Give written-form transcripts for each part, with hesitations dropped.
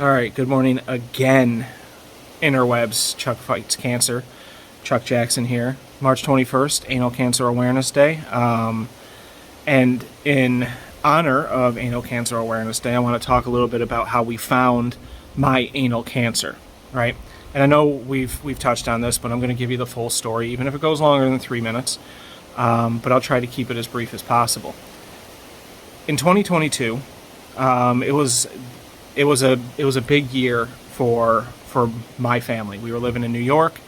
All right, good morning again, interwebs. Chuck fights cancer. Chuck Jackson here. March 21st, Anal Cancer Awareness Day. And in honor of Anal Cancer Awareness Day, I want to talk a little bit about how we found my anal cancer, right? And I know we've touched on this, but I'm going to give you the full story, even if it goes longer than 3 minutes. But I'll try to keep it as brief as possible. In 2022, it was a big year for my family. We were living in New York.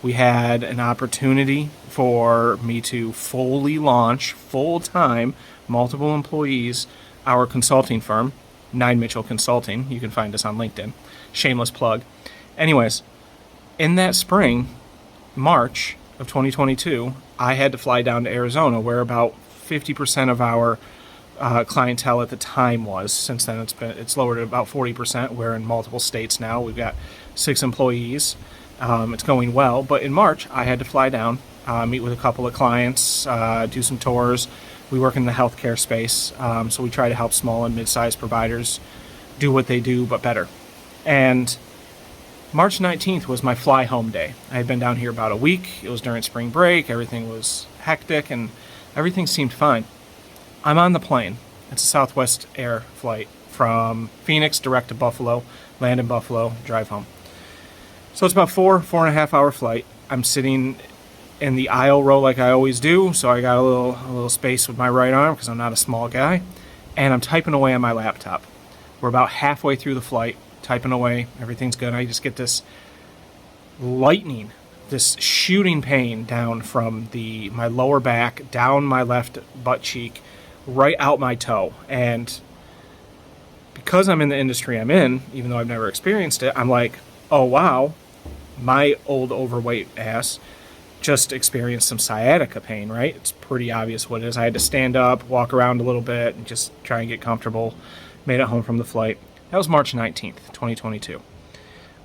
We had an opportunity for me to fully launch, full-time, multiple employees, our consulting firm, 9 Mitchell Consulting. You can find us on LinkedIn. Shameless plug. Anyways, in that spring, March of 2022, I had to fly down to Arizona, where about 50% of our clientele at the time was. Since then, it's lowered to about 40%. We're in multiple states now. We've got 6 employees. It's going well. But in March, I had to fly down, meet with a couple of clients, do some tours. We work in the healthcare space, so we try to help small and mid-sized providers do what they do, but better. And March 19th was my fly home day. I had been down here about a week. It was during spring break. Everything was hectic, and everything seemed fine. I'm on the plane. It's a Southwest Air flight from Phoenix direct to Buffalo, land in Buffalo, drive home. So it's about 4.5 hour flight. I'm sitting in the aisle row like I always do, so I got a little space with my right arm because I'm not a small guy, and I'm typing away on my laptop. We're about halfway through the flight, typing away, everything's good. I just get this lightning, this shooting pain down from my lower back, down my left butt cheek, right out my toe. And because I'm in the industry I'm in, even though I've never experienced it, I'm like, oh wow, my old overweight ass just experienced some sciatica pain, right? It's pretty obvious what it is. I had to stand up, walk around a little bit, and just try and get comfortable. Made it home from the flight. That was March 19th, 2022.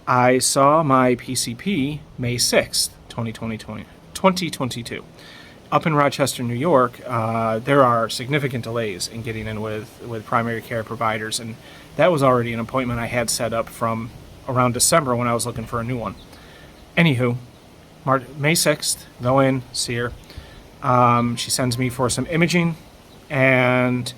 I saw my PCP May 6th, 2022. Up in Rochester, New York, there are significant delays in getting in with primary care providers, and that was already an appointment I had set up from around December when I was looking for a new one. Anywho, May 6th, go in, see her. She sends me for some imaging, and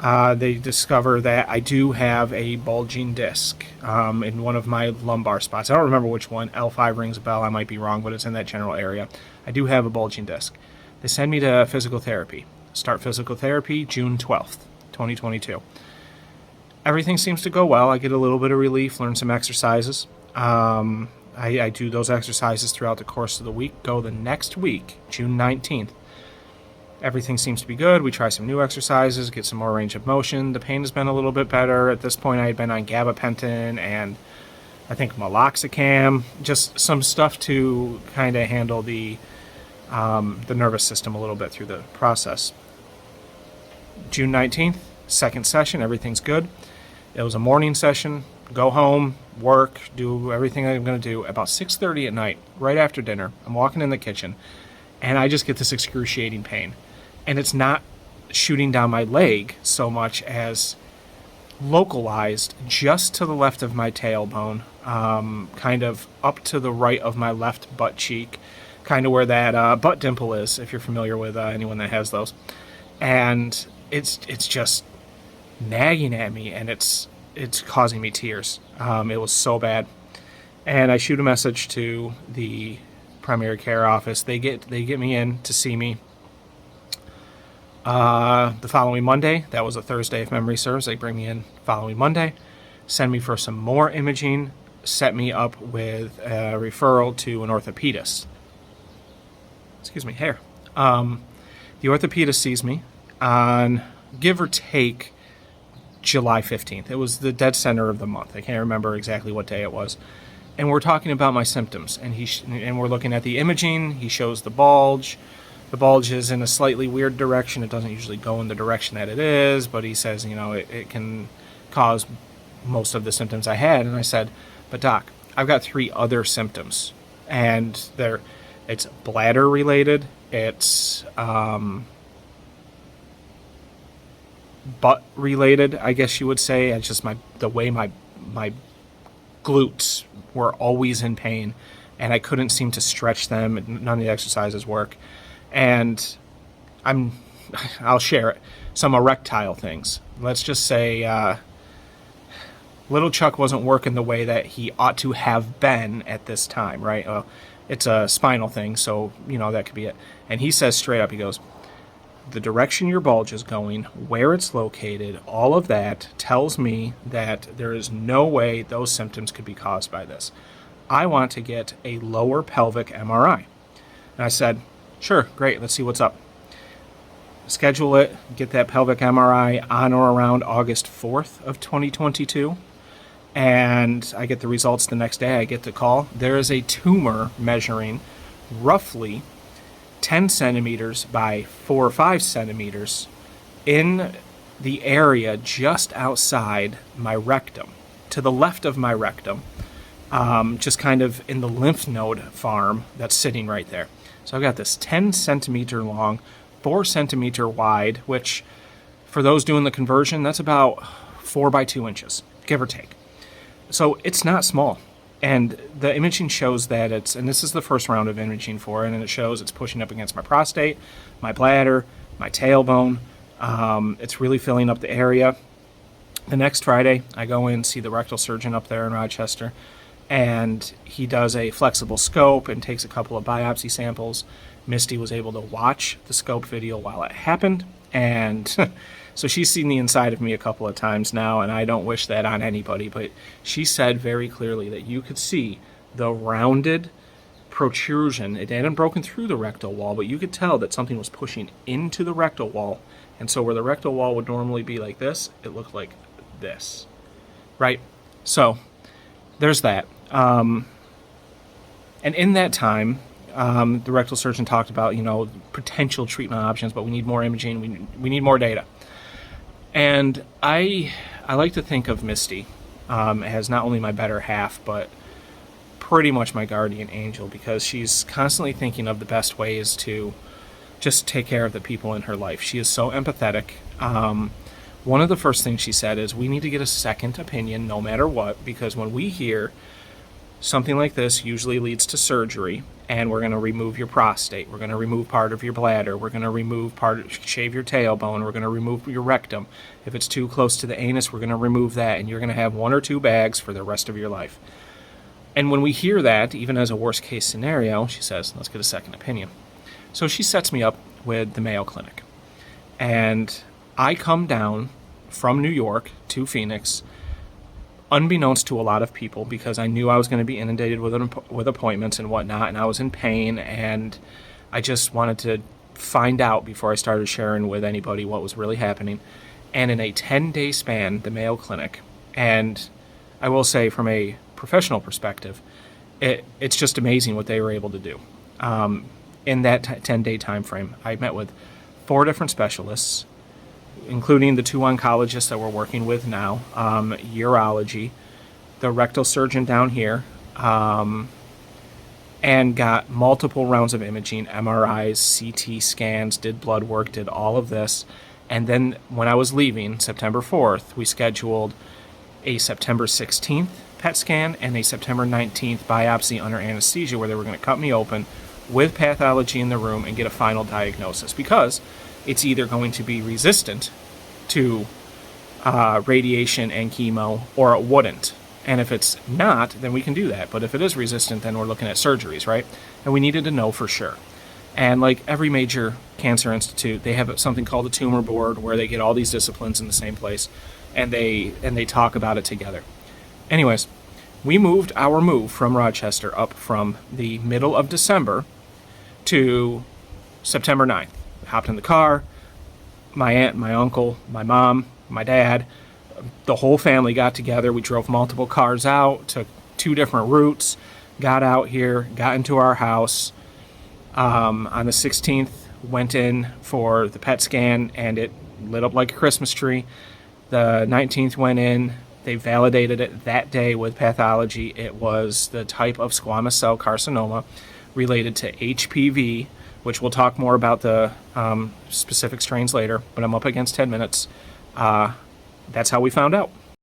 they discover that I do have a bulging disc in one of my lumbar spots. I don't remember which one. L5 rings a bell. I might be wrong, but it's in that general area. I do have a bulging disc. They send me to physical therapy. Start physical therapy June 12th, 2022. Everything seems to go well. I get a little bit of relief, learn some exercises. I do those exercises throughout the course of the week. Go the next week, June 19th. Everything seems to be good. We try some new exercises, get some more range of motion. The pain has been a little bit better. At this point, I had been on gabapentin and I think meloxicam, just some stuff to kind of handle the nervous system a little bit through the process. June 19th, second session, everything's good. It was a morning session. Go home, work, do everything I'm going to do. About 6:30 at night, right after dinner, I'm walking in the kitchen, and I just get this excruciating pain. And it's not shooting down my leg so much as localized just to the left of my tailbone, kind of up to the right of my left butt cheek, kind of where that butt dimple is, if you're familiar with anyone that has those. And it's just nagging at me, and it's causing me tears. It was so bad. And I shoot a message to the primary care office. They get me in to see me the following Monday. That was a Thursday, if memory serves. They bring me in following Monday, send me for some more imaging, set me up with a referral to an orthopedist. Excuse me, hair. The orthopedist sees me on, give or take, July 15th. It was the dead center of the month. I can't remember exactly what day it was. And we're talking about my symptoms, and and we're looking at the imaging. He shows the bulge. The bulge is in a slightly weird direction. It doesn't usually go in the direction that it is, but he says, it can cause most of the symptoms I had. And I said, but doc, I've got 3 other symptoms, and it's bladder related. It's butt related, I guess you would say. It's just the way my my glutes were always in pain, and I couldn't seem to stretch them. None of the exercises work. And I'll share it. Some erectile things. Let's just say little Chuck wasn't working the way that he ought to have been at this time, right? It's a spinal thing, so, that could be it. And he says straight up, he goes, the direction your bulge is going, where it's located, all of that tells me that there is no way those symptoms could be caused by this. I want to get a lower pelvic MRI. And I said, sure, great, let's see what's up. Schedule it, get that pelvic MRI on or around August 4th of 2022. And I get the results the next day. I get the call. There is a tumor measuring roughly 10 centimeters by 4 or 5 centimeters in the area just outside my rectum, to the left of my rectum, just kind of in the lymph node farm that's sitting right there. So I've got this 10 centimeter long, 4 centimeter wide, which for those doing the conversion, that's about 4 by 2 inches, give or take. So it's not small. And the imaging shows that and this is the first round of imaging for it, and it shows it's pushing up against my prostate, my bladder, my tailbone. It's really filling up the area. The next Friday, I go in, see the rectal surgeon up there in Rochester, and he does a flexible scope and takes a couple of biopsy samples. Misty was able to watch the scope video while it happened, and so she's seen the inside of me a couple of times now, and I don't wish that on anybody, but she said very clearly that you could see the rounded protrusion. It hadn't broken through the rectal wall, but you could tell that something was pushing into the rectal wall, and so where the rectal wall would normally be like this, it looked like this, right? So there's that. And in that time, the rectal surgeon talked about, potential treatment options, but we need more imaging, we need more data. And I like to think of Misty as not only my better half, but pretty much my guardian angel, because she's constantly thinking of the best ways to just take care of the people in her life. She is so empathetic. One of the first things she said is we need to get a second opinion no matter what, because when we hear something like this usually leads to surgery, and we're going to remove your prostate, we're going to remove part of your bladder, we're going to shave your tailbone, we're going to remove your rectum. If it's too close to the anus, we're going to remove that, and you're going to have 1 or 2 bags for the rest of your life. And when we hear that, even as a worst case scenario, she says, let's get a second opinion. So she sets me up with the Mayo Clinic. And I come down from New York to Phoenix unbeknownst to a lot of people, because I knew I was going to be inundated with appointments and whatnot, and I was in pain, and I just wanted to find out before I started sharing with anybody what was really happening. And in a 10-day span, the Mayo Clinic, and I will say from a professional perspective, it's just amazing what they were able to do. In that 10-day time frame, I met with 4 different specialists, including the 2 oncologists that we're working with now, urology, the rectal surgeon down here, and got multiple rounds of imaging, MRIs, CT scans, did blood work, did all of this. And then when I was leaving, September 4th, we scheduled a September 16th PET scan and a September 19th biopsy under anesthesia, where they were going to cut me open with pathology in the room and get a final diagnosis, because it's either going to be resistant to radiation and chemo, or it wouldn't. And if it's not, then we can do that. But if it is resistant, then we're looking at surgeries, right? And we needed to know for sure. And like every major cancer institute, they have something called a tumor board, where they get all these disciplines in the same place, and they talk about it together. Anyways, we moved from Rochester up from the middle of December to September 9th. Hopped in the car, my aunt, my uncle, my mom, my dad, the whole family got together. We drove multiple cars out, took 2 different routes, got out here, got into our house. On the 16th, went in for the PET scan, and it lit up like a Christmas tree. The 19th went in. They validated it that day with pathology. It was the type of squamous cell carcinoma related to HPV, which we'll talk more about the specific strains later, but I'm up against 10 minutes. That's how we found out.